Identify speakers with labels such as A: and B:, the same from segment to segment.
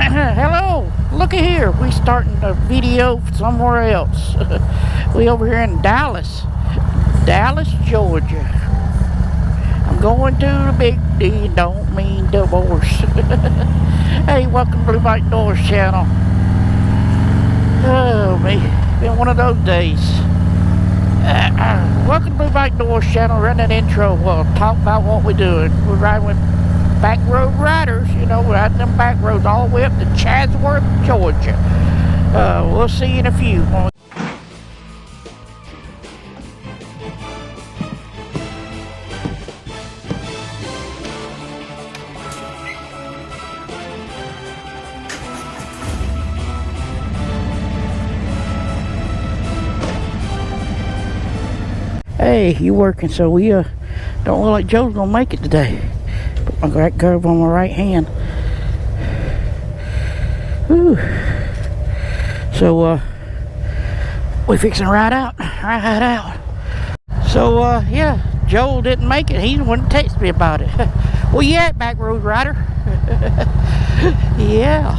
A: Hello, looky here. We starting a video somewhere else. We over here in Dallas, Georgia. I'm going to the big D, don't mean divorce. Hey, welcome to Blue Bike Doors channel. Oh, me, been one of those days. Welcome to Blue Bike Doors channel. Run that intro. We'll talk about what we're doing. We're riding with back road riders, you know, riding them back roads all the way up to Chatsworth, Georgia. We'll see you in a few. Hey, you working? So we don't look like Joe's gonna make it today. Put my right curve on my right hand. Whew. So we fixing to ride out. So yeah, Joel didn't make it. He wouldn't text me about it. Where you at, back road rider? Yeah.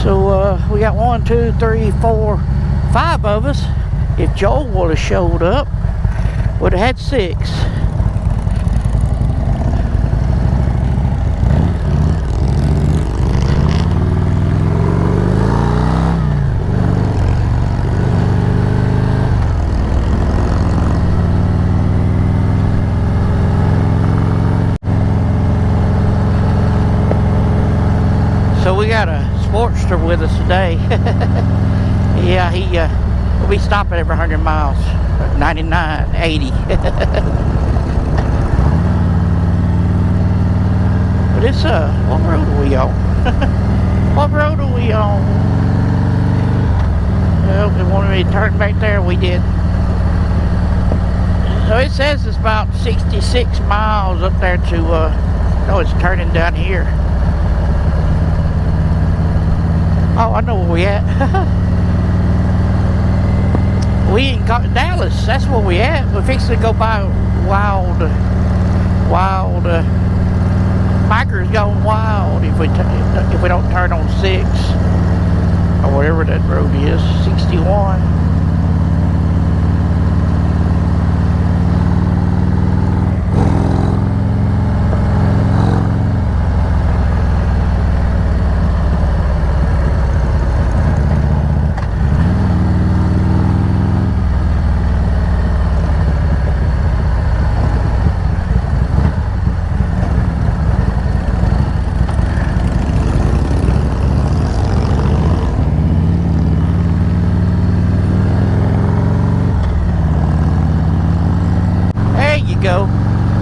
A: So we got 1, 2, 3, 4, 5 of us. If Joel would have showed up, would have had 6. So we got a Sportster with us today. Yeah, we'll be stopping every 100 miles. 99, 80. But it's what road are we on? What road are we on? Well, they wanted me to turn back there, we did. So it says it's about 66 miles up there to no, it's turning down here. Oh, I know where we at. We in Dallas, that's where we at. We're fixing to go by wild bikers going wild if we don't turn on 6 or whatever that road is, 61.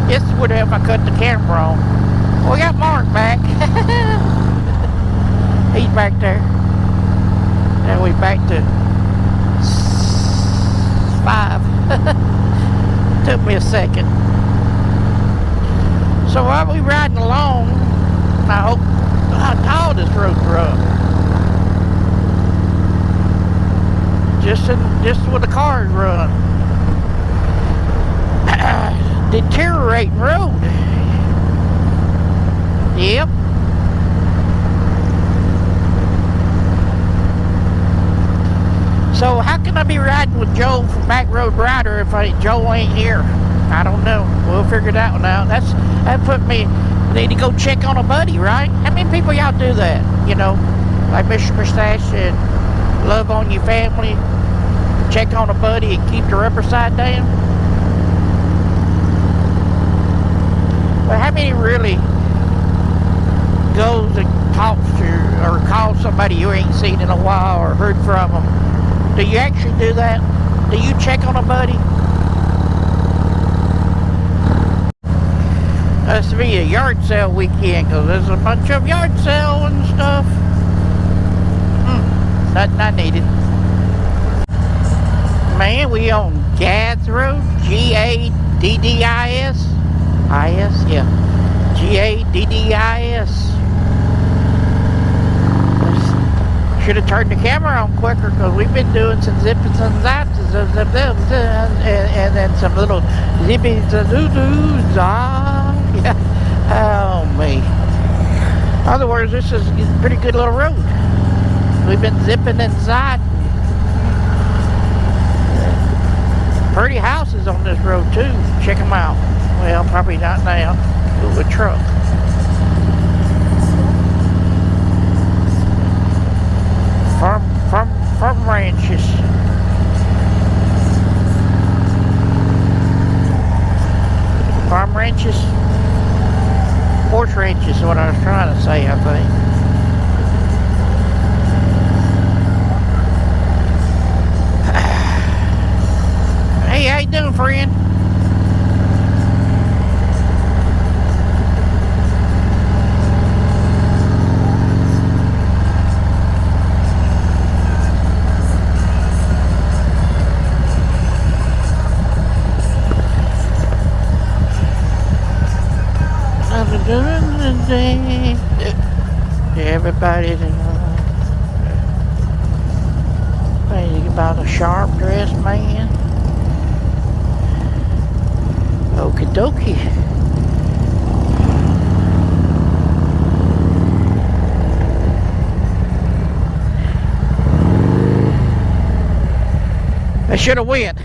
A: This would have if I cut the camera on. We got Mark back. He's back there. Now we back to 5. Took me a second. So while we riding along, I hope how tall this road's rough. Just where the cars run. Deteriorating road. Yep. So how can I be riding with Joe from Back Road Rider if Joe ain't here? I don't know. We'll figure it out now. That put me. Need to go check on a buddy, right? How many people y'all do that? You know, like Mr. Mustache and love on your family, check on a buddy and keep the rubber side down. But how many really goes and talks to or calls somebody you ain't seen in a while or heard from them? Do you actually do that? Do you check on a buddy? That's to be a yard sale weekend because there's a bunch of yard sale and stuff. Nothing I needed. Man, we on Gads Road, Gaddis. Yeah. Gaddis. Should have turned the camera on quicker because we've been doing some zippers and zaps and then some little zippies and doo-doos. Yeah. Oh, me. other words, this is a pretty good little road. We've been zipping inside. Pretty houses on this road too. Check them out. Well, probably not now. Ooh, a truck. Farm ranches. Farm ranches. Horse ranches is what I was trying to say, I think. Hey, how you doing, friend? Everybody's thinking about a sharp dressed man. Okie dokie. I should have went.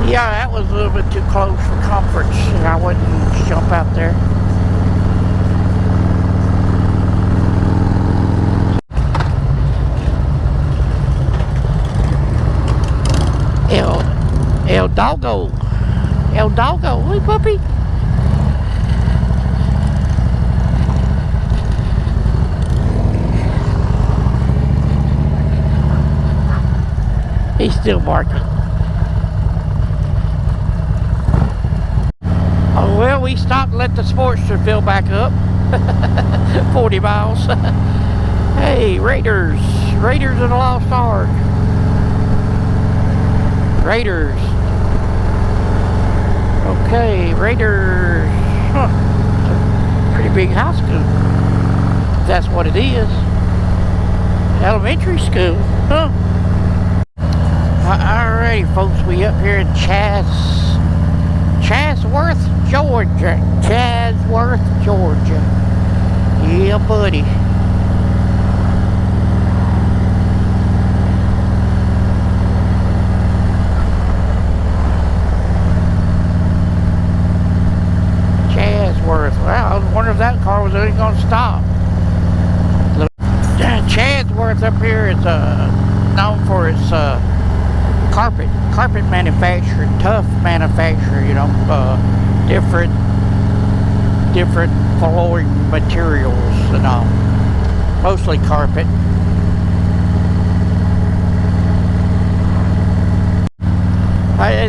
A: Yeah, that was a little bit too close for comfort. I wouldn't jump out there. El Doggo. El Doggo. Hey, puppy. He's still barking. Oh, well, we stopped and let the Sportster fill back up. 40 miles. Hey, Raiders. Raiders of the Lost Ark. Raiders. Okay, Raiders. Huh. It's a pretty big high school. If that's what it is. Elementary school. Huh. Alrighty, folks. We up here in Chatsworth, Georgia. Chatsworth, Georgia. Yeah, buddy. Chatsworth. Well, I was wondering if that car was even going to stop. Chatsworth up here is known for its carpet manufacturing, tough manufacturer, you know, different flooring materials and all, mostly carpet. I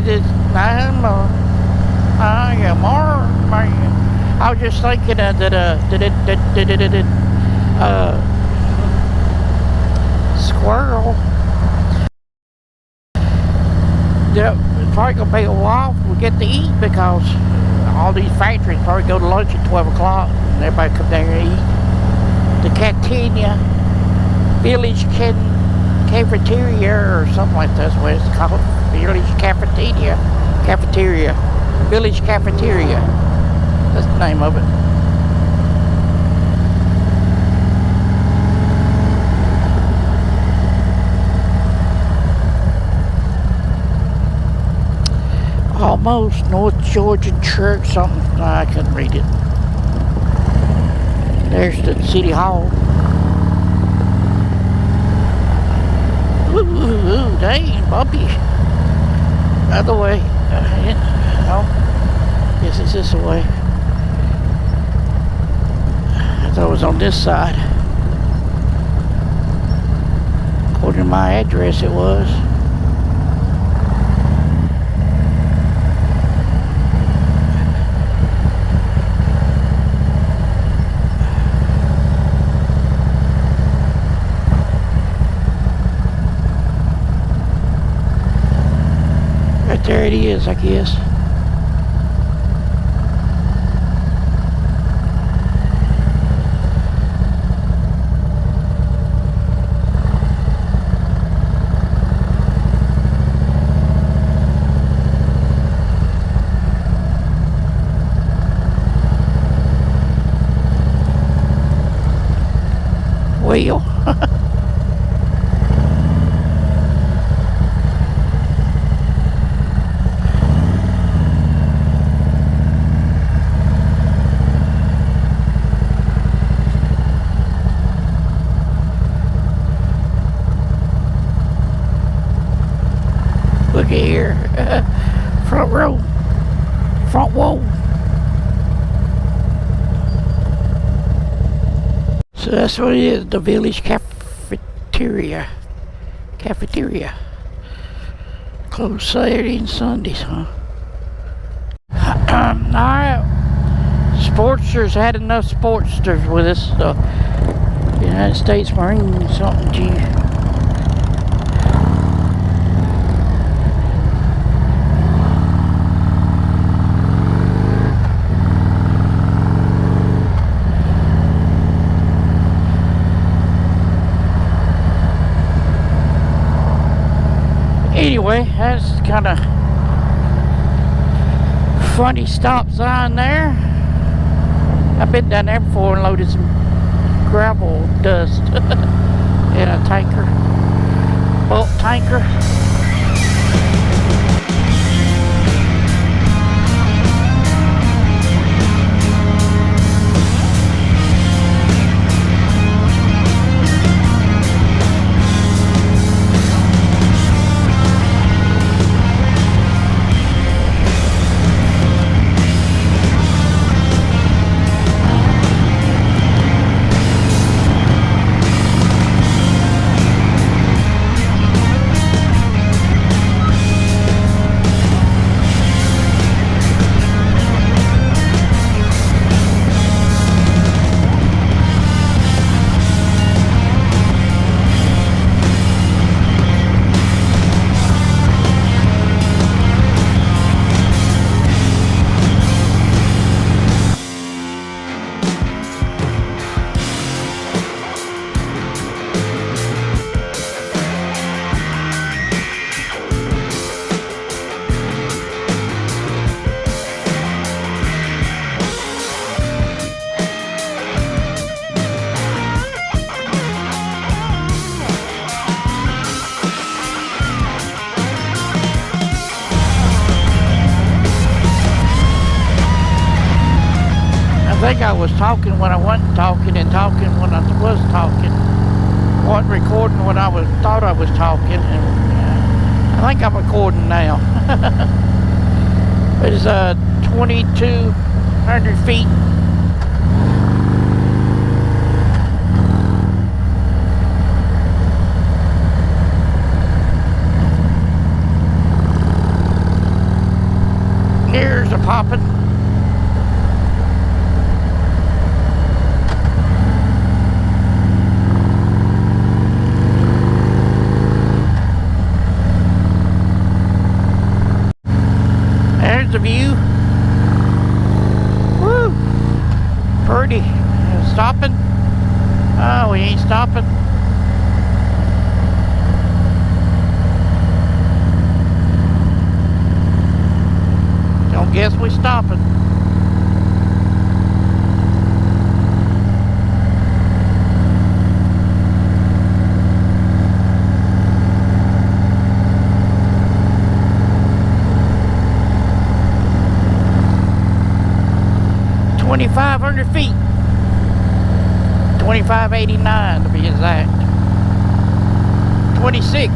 A: was just thinking that squirrel. It's probably gonna be a while before we get to eat, because all these factories probably go to lunch at 12 o'clock and everybody come down here and eat. The Catania Village Cafeteria or something like that's what it's called. Village Cafeteria. Village Cafeteria. That's the name of it. Almost North Georgia Church something. No, I couldn't read it. There's the City Hall. Ooh, dang, Bobby. Other way. No. Guess it's this way. I thought it was on this side. According to my address, it was. There it is, I guess. Look at here. Front row. Front wall. So that's what it is, the Village Cafeteria. Cafeteria. Closed Saturday and Sundays, huh? Alright. Sportsters had enough sportsters with us. So United States Marine something G. Anyway, that's kind of funny stop sign there. I've been down there before and loaded some gravel dust in a tanker, bulk tanker. I think I was talking when I wasn't talking and talking when I was talking. Wasn't recording when I thought I was talking, and I think I'm recording now. It's 2,200 feet. Gears are popping. The view. Woo! Pretty. Stopping? Oh, we ain't stopping. Don't guess we stopping. $2,500 feet. 2,589 to be exact. 26.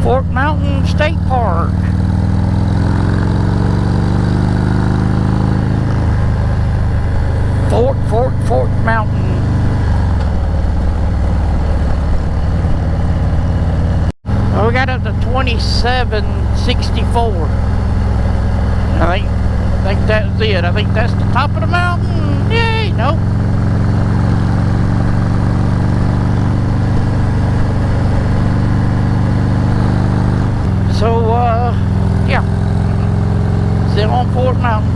A: Fort Mountain State Park. Fort Mountain. Well, we got up to 2764. I think that's it. I think that's the top of the mountain. Yay! Nope. So, yeah. Still on Fort Mountain.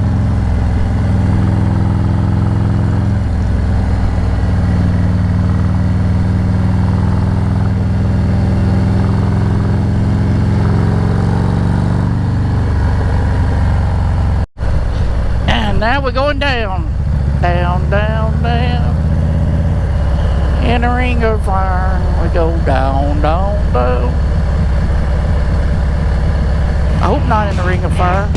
A: Now we're going down. Down, down, down. In a ring of fire. We go down, down, down. I hope not in the ring of fire.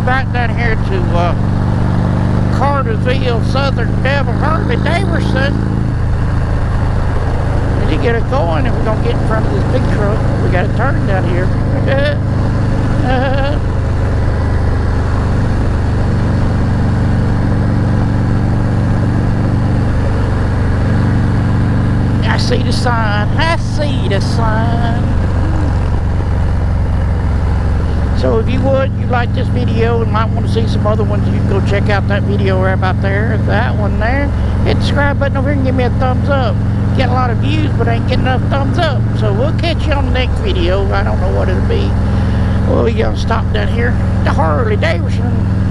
A: Back down here to Cartersville, Southern Devil, Harley-Davidson. As you get it going, and we're going to get in front of this big truck. We got to turn down here. I see the sign. I see the sign. So if you like this video and might want to see some other ones, you can go check out that video right about there, that one there. Hit the subscribe button over here and give me a thumbs up. Get a lot of views, but ain't getting enough thumbs up. So we'll catch you on the next video. I don't know what it'll be. Well, we're going to stop down here. The Harley-Davidson.